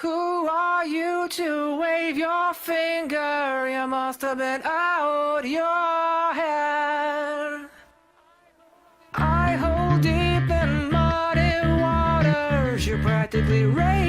Who are you to wave your finger? You must have been out your head. I hold deep in muddy waters. You practically raised